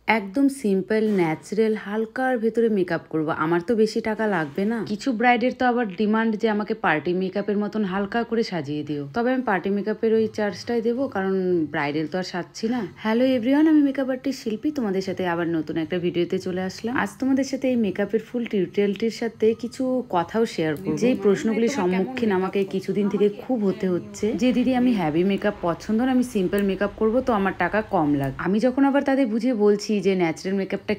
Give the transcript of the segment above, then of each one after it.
একদম simple natural হালকার ভেতরে মেকআপ করব। আমার তো বেশি টাকা লাগবে না। কিছু ব্রাইডের তো আবার ডিমান্ড যে আমাকে পার্টি মেকআপের মতন হালকা করে সাজিয়ে দিও, তবে আমি পার্টি মেকআপের ওই চার্জটাই দেবো, কারণ ব্রাইডের তো আর সাজছি না। হ্যালো এভরিওয়ান, আমি মেকআপ আর্টিস্ট শিল্পী, তোমাদের সাথে আবার নতুন একটা ভিডিওতে চলে আসলাম। আজ তোমাদের সাথে এই মেকআপের ফুল টিউটোরিয়ালটির সাথে কিছু কথাও শেয়ার করব। যেই প্রশ্নগুলির সম্মুখীন আমাকে কিছুদিন থেকে খুব হতে হচ্ছে, যে দিদি আমি হ্যাভি মেকআপ পছন্দ না, আমি সিম্পল মেকআপ করব, তো আমার টাকা কম লাগে। আমি যখন আবার তাদের বুঝিয়ে বলছি যে ন্যাচারাল মেকআপটা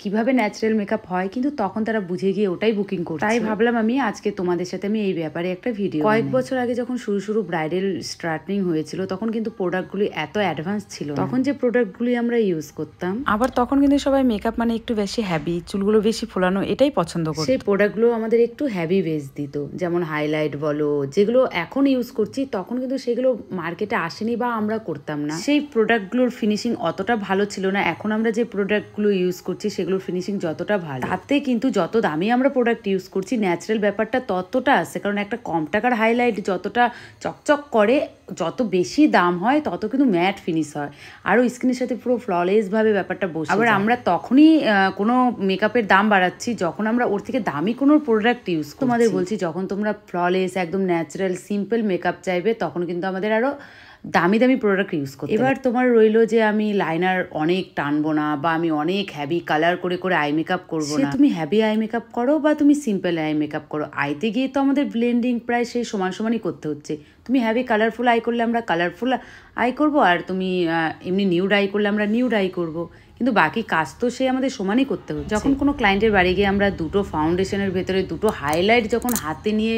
কিভাবে ন্যাচারাল মেকআপ হয়, কিন্তু তখন তারা বুঝে গিয়ে ওটাই বুকিং করছে। তাই ভাবলাম আমি আজকে তোমাদের সাথে আমি এই ব্যাপারে একটা ভিডিও। কয়েক বছর আগে যখন শুরু ব্রাইডাল স্টার্টিং হয়েছিল, তখন কিন্তু প্রোডাক্টগুলি এত অ্যাডভান্স ছিল। তখন যে প্রোডাক্টগুলি আমরা ইউজ করতাম, আবার তখন কিন্তু সবাই মেকআপ মানে একটু বেশি হ্যাভি, চুলগুলো বেশি ফোলানো, এটাই পছন্দ করত। সেই প্রোডাক্টগুলো আমাদের একটু হ্যাভি বেস দিত, যেমন হাইলাইট বলো, যেগুলো এখন ইউজ করছি তখন কিন্তু সেগুলো মার্কেটে আসেনি বা আমরা করতাম না। সেই প্রোডাক্টগুলোর ফিনিশিং অতটা ভালো ছিল না। এখন আমরা যে প্রোডাক্টগুলো ইউজ করছি সেগুলোর ফিনিশিং যতটা ভালো, তাতে কিন্তু যত দামি আমরা প্রোডাক্ট ইউজ করছি ন্যাচারাল ব্যাপারটা ততটা আছে। কারণ একটা কম টাকার হাইলাইট যতটা চকচক করে, যত বেশি দাম হয় তত কিন্তু ম্যাট ফিনিশ হয়, আরও স্কিনের সাথে পুরো ফ্ললেস ভাবে ব্যাপারটা বসে। আবার আমরা তখনই কোনো মেকআপের দাম বাড়াচ্ছি যখন আমরা ওর থেকে দামি কোনো প্রোডাক্ট ইউজ করছি। তোমাদের বলছি, যখন তোমরা ফ্ললেস একদম ন্যাচারাল সিম্পল মেকআপ চাইবে, তখন কিন্তু আমাদের আরো দামি দামি প্রোডাক্ট ইউজ করতে। এবার তোমার রইলো যে আমি লাইনার অনেক টানবো না, বা আমি অনেক হ্যাভি কালার করে করে আই মেকআপ করবো না। তুমি হ্যাভি আই মেকআপ করো বা তুমি সিম্পল আই মেকআপ করো, আইতে গিয়ে তো আমাদের ব্লেন্ডিং প্রায় সেই সমান সমানই করতে হচ্ছে। তুমি হ্যাভি কালারফুল আই করলে আমরা কালারফুল আই করবো, আর তুমি এমনি নিউড আই করলে আমরা নিউড আই করবো, কিন্তু বাকি কাজ তো সে আমাদের সমানই করতে হচ্ছে। যখন কোনো ক্লায়েন্টের বাড়ি গিয়ে আমরা দুটো ফাউন্ডেশনের ভেতরে দুটো হাইলাইট যখন হাতে নিয়ে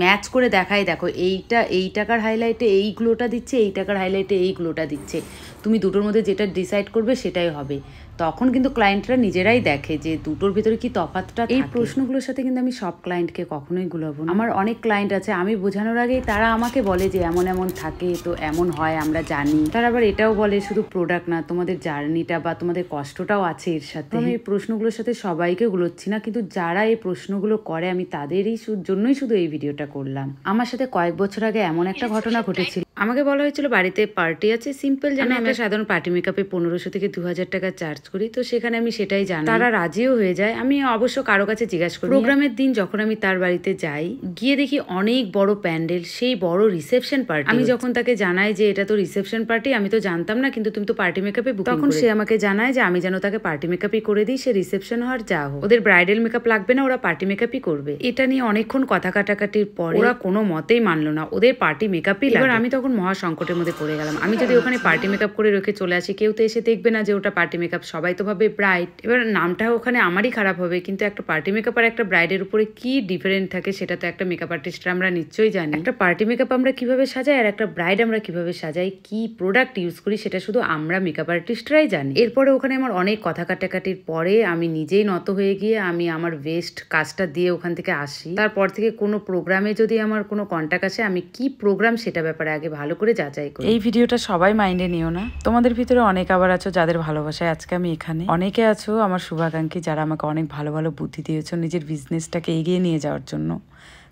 ম্যাচ করে দেখাই, দেখো এইটা এই টাকার হাইলাইটে এই গ্লোটা দিচ্ছে, এই টাকার হাইলাইটে এই গ্লোটা দিচ্ছে, তুমি দুটোর মধ্যে যেটা ডিসাইড করবে সেটাই হবে, তখন কিন্তু ক্লায়েন্টরা নিজেরাই দেখে যে দুটোর ভিতরে কি তফাৎটা। এই প্রশ্নগুলোর সাথে কিন্তু আমি সব ক্লায়েন্টকে কখনোই গুলাবো না। আমার অনেক ক্লায়েন্ট আছে, আমি বোঝানোর আগেই তারা আমাকে বলে যে এমন এমন থাকে, তো এমন হয় আমরা জানি। তারা আবার এটাও বলে শুধু প্রোডাক্ট না, তোমাদের জার্নিটা বা তোমাদের কষ্টটাও আছে এর সাথে। আমি এই প্রশ্নগুলোর সাথে সবাইকে গুলোচ্ছি না, কিন্তু যারা এই প্রশ্নগুলো করে আমি তাদেরই জন্যই শুধু এই ভিডিওটা করলাম। আমার সাথে কয়েক বছর আগে এমন একটা ঘটনা ঘটেছিল। আমাকে বলা হয়েছিল বাড়িতে পার্টি আছে, সিম্পল যেন একটা সাধারণ পার্টি মেকআপে 1500 থেকে 2000 টাকা চার্জ করি, তো সেখানে আমি সেটাই জানি। তারা রাজিও হয়ে যায়। আমি অবশ্য কারো কাছে জিজ্ঞাসা করি। প্রোগ্রামের দিন যখন আমি তার বাড়িতে যাই, গিয়ে দেখি অনেক বড় প্যান্ডেল, সেই বড় রিসেপশন পার্টি। আমি যখন তাকে জানাই যে এটা তো রিসেপশন পার্টি, আমি তো জানতাম না, কিন্তু তুমি তো পার্টি মেকআপে বুকিং, তখন সে আমাকে জানায় যে আমি যেন তাকে পার্টি মেকআপই করে দিই, সে রিসেপশন হওয়ার যা হোক, ওদের ব্রাইডাল মেকআপ লাগবে না, ওরা পার্টি মেকআপই করবে। এটা নিয়ে অনেকক্ষণ কথা কাটাকাটির পরে ওরা কোনো মতেই মানলো না, ওদের পার্টি মেকআপই লাগবে। এবার আমি তখন মহা সংকটের মধ্যে পড়ে গেলাম। আমি যদি ওখানে পার্টি মেকআপ করে রেখে চলে আসি, কেউ তো এসে দেখবে না যে ওটা পার্টি মেকআপ, সবাই তো ভাবে ব্রাইড। এবার নামটা ওখানে আমারই খারাপ হবে, কিন্তু একটা পার্টি মেকআপ আর একটা ব্রাইডের উপরে কি ডিফারেন্ট থাকে সেটা তো একটা মেকআপ আর্টিস্টরা আমরা নিশ্চয়ই জানি। একটা পার্টি মেকআপ আমরা কিভাবে সাজাই আর একটা ব্রাইড আমরা কিভাবে সাজাই, কি প্রোডাক্ট ইউজ করি, সেটা শুধু আমরা মেকআপ আর্টিস্টরাই জানি। এরপরে ওখানে আমার অনেক কথা কাটাকাটির পরে আমি নিজেই নত হয়ে গিয়ে আমি আমার বেস্ট কাজটা দিয়ে ওখান থেকে আসি। তারপর থেকে কোনো প্রোগ্রামে যদি আমার কোনো কন্ট্যাক্ট আসে, আমি কি প্রোগ্রাম সেটা ব্যাপারে আগে ভালো করে যাচাই করি। এই ভিডিওটা সবাই মাইন্ডে নিও না, তোমাদের ভিতরে অনেক আবার আছো যাদের ভালোবাসায় আজকে আমি এখানে। অনেকে আছো আমার শুভাকাঙ্ক্ষী, যারা আমাকে অনেক ভালো ভালো বুদ্ধি দিয়েছো নিজের বিজনেসটাকে এগিয়ে নিয়ে যাওয়ার জন্য।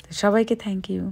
তো সবাইকে থ্যাংক ইউ।